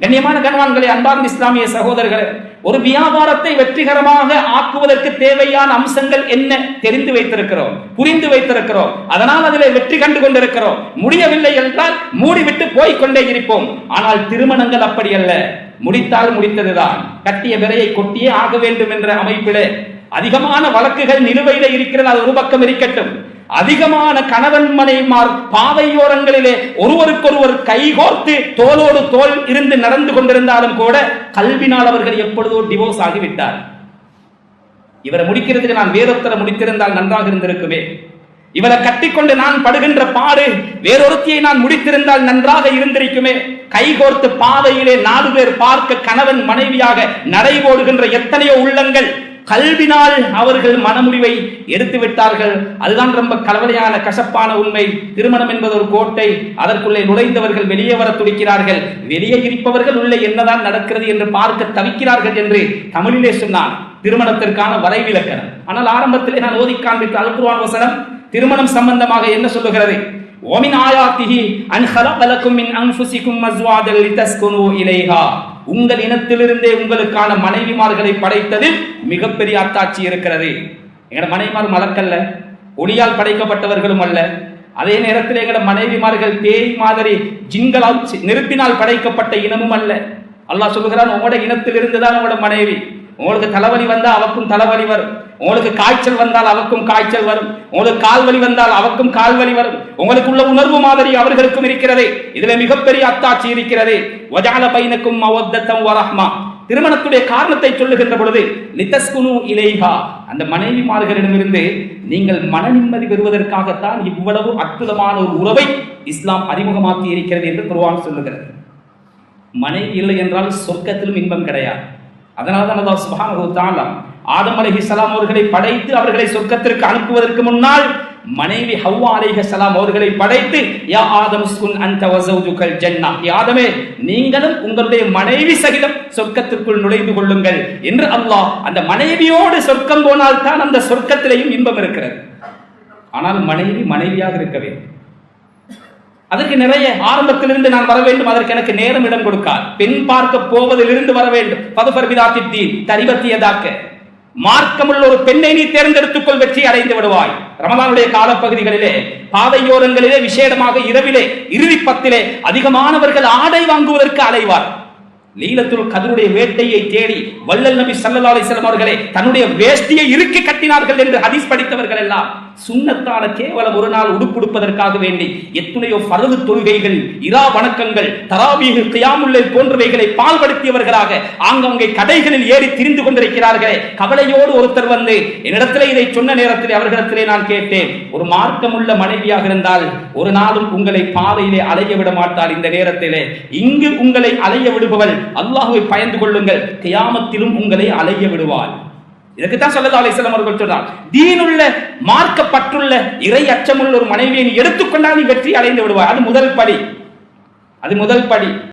கண்ணியமான கணவான்களே, அன்பார்ந்த இஸ்லாமிய சகோதரர்களே, ஒரு வியாபாரத்தை வெற்றிகரமாக ஆக்குவதற்கு தேவையான அம்சங்கள் என்ன தெரிந்து வைத்திருக்கிறோம், புரிந்து வைத்திருக்கிறோம். அதனால் அதில் வெற்றி கண்டு கொண்டிருக்கிறோம். முடியவில்லை என்றால் மூடிவிட்டு போய்கொண்டே இருப்போம். ஆனால் திருமணங்கள் அப்படி அல்ல. முடித்தால் முடித்ததுதான். கட்டிய விரையை கொட்டியே ஆக வேண்டும் என்ற அமைப்பிலே அதிகமான வழக்குகள் நிலுவையில இருக்கிறது. அது ஒரு பக்கம் இருக்கட்டும். அதிகமான கணவன் மனைவிமார் பாதையோரங்களிலே ஒருவருக்கொருவர் கைகோர்த்து தோளோடு தோள் இருந்து நடந்து கொண்டிருந்தாலும் கூட கல்வினால் அவர்கள் எப்பொழுதோ டிவோர்ஸ் ஆகிவிட்டார். இவரை முடிக்கிறதுக்கு நான் வேறொருத்தரை முடித்திருந்தால் நன்றாக இருந்திருக்குமே, இவரை கட்டிக்கொண்டு நான் படுகின்ற பாடு வேறொருத்தியை நான் முடித்திருந்தால் நன்றாக இருந்திருக்குமே. கைகோர்த்து பாதையிலே 4 பேர் பார்க்க கணவன் மனைவியாக நடைபோடுகின்ற எத்தனையோ உள்ளங்கள் கல்வினால் அவர்கள் மனமுடிவை எடுத்து விட்டார்கள். அதுதான் ரொம்ப கவலையான கசப்பான உண்மை. திருமணம் என்பது ஒரு கோட்டை. அதற்குள்ளே நுழைந்தவர்கள் வெளியே வர துடிக்கிறார்கள். வெளியே இருப்பவர்கள் உள்ளே என்னதான் நடக்கிறது என்று பார்க்க தவிக்கிறார்கள் என்று தமிழிலே சொன்னான் திருமணத்திற்கான வரைவிலக்கணம். ஆனால் ஆரம்பத்திலே நான் ஓதி காண்பித்த அல் குர்ஆன் வசனம் திருமணம் சம்பந்தமாக என்ன சொல்லுகிறது? وَمِنْ آيَاتِهِ أَنْ خَلَقَ لَكُم مِّنْ أَنفُسِكُمْ أَزْوَاجًا لِتَسْكُنُوا إِلَيْهَا. உங்கள் இனத்திலிருந்தே உங்களுக்கான மனைவிமார்களை படைத்ததில் மிகப்பெரிய அத்தாட்சி இருக்கிறது. எங்கட மனைவிமார் மலக்கல்ல, ஒளியால் படைக்கப்பட்டவர்களும் அல்ல. அதே நேரத்தில் எங்கட மனைவிமார்கள் பேய் மாதிரி ஜின்களால் நெருப்பினால் படைக்கப்பட்ட இனமும் அல்ல. அல்லாஹ் சொல்லுகிறான், உங்களோட இனத்திலிருந்து தான் உங்களோட மனைவி. உங்களுக்கு தலைவலி வந்தா அவக்கும் தலைவலி வரும். உங்களுக்கு காய்ச்சல் வந்தால் அவக்கும் காய்ச்சல் வரும். உங்களுக்கு கால்வலி வந்தால் அவக்கும் கால்வலி வரும். உங்களுக்கு உள்ள உணர்வு மாதிரி அவர்களுக்கும் இருக்கிறது. இதுல மிகப்பெரிய அத்தாட்சி இருக்கிறது. வஜஅல பைனக்கும் மவத்தத்தம் வரஹ்மா. திருமணத்துடைய காரணத்தை சொல்லுகின்ற பொழுது லிதஸ்குனு இலைஹா, அந்த மனைவிமார்களிடமிருந்து நீங்கள் மன நிம்மதி பெறுவதற்காகத்தான் இவ்வளவு அற்புதமான ஒரு உறவை இஸ்லாம் அறிமுகமாக்கி இருக்கிறது என்று குர்ஆன் சொல்லுகிறது. மனைவி இல்லை என்றால் சொர்க்கத்திலும் இன்பம் கிடையாது. அதனால்தான் அல்லாஹ் சுப்ஹானஹு வ தஆலா ஆதம் அலைஹிஸ்ஸலாம் அவர்களை படைத்து அவர்களை சொர்க்கத்திற்கு அனுப்புவதற்கு முன்னால் மனைவி ஹவ்வா அலைஹிஸ்ஸலாம் அவர்களை படைத்து யா ஆதம் உஸ்குன் அன்த வ ஸௌஜுகல் ஜன்னah, ஆதமே நீங்களும் உங்களுடைய மனைவி சகிதம் சொர்க்கத்திற்குள் நுழைந்து கொள்ளுங்கள் என்று அல்லாஹ் அந்த மனைவியோடு சொர்க்கம் போனால் தான் அந்த சொர்க்கத்திலேயும் இன்பம் இருக்கிறது. ஆனால் மனைவி மனைவியாக இருக்க வேண்டும். அதுக்கு நிறைய ஆரம்பத்திலிருந்து நான் வர வேண்டும். அதற்கு எனக்கு நேரம் இடம் கொடுக்காது. பெண் பார்க்க போவதிலிருந்து வர வேண்டும். பதுபர் விதாத்தித்தி தரிபத்தியதாக்க மார்க்கமுள்ள ஒரு பெண்ணை நீ தேர்ந்தெடுத்துக்கொள், வெற்றி அடைந்து விடுவாய். ரமலானுடைய காலப்பகுதிகளிலே பாதையோரங்களிலே விசேடமாக இரவிலே இறுதி பத்திலே அதிகமானவர்கள் ஆடை வாங்குவதற்கு அலைவார். லீலத்துல் கத்ருடைய வேட்டையை தேடி வல்லல் நபி ஸல்லல்லாஹு அலைஹி வஸல்லம் அவர்களே தன்னுடைய வேஷ்டியை இறுக்கி கட்டினார்கள் என்று ஹதீஸ் படித்தவர்கள் எல்லாம் சுன்னத்தான கேவலம் ஒரு நாள் உடுப்புடுப்பதற்காக வேண்டி எத்தனையோ ஃபர்து தொழுகைகள், இரா வணக்கங்கள், தராவீஹ், கியாமுல் லைல் போன்றவைகளை பால்படுத்தியவர்களாக ஆங்கங்கே கடைகளில் ஏறி திரிந்து கொண்டிருக்கிறார்களே. கவலையோடு ஒருத்தர் வந்து என்னிடத்திலே இதை சொன்ன நேரத்திலே அவர்களிடத்திலே நான் கேட்டேன், ஒரு மார்க்கமுள்ள மனைவியாக இருந்தால் ஒரு நாளும் உங்களை பாதையிலே அலைய விட மாட்டார். இந்த நேரத்திலே இங்கு உங்களை அலைய விடுபவள் அல்லாஹ்வை பயந்து கொள்ளுங்கள், கியாமத்திலும் உங்களை அலைய விடுவாள். இதுக்குத்தான் ஸல்லல்லாஹு அலைஹி வஸல்லம் அவர்கள் சொன்னார், தீனுள்ள மார்க்கப்பட்டுள்ள இறை அச்சமுள்ள ஒரு மனைவியை நீ எடுத்துக்கொண்டால் நீ வெற்றி அடைந்து விடுவாய். அது முதல் படி.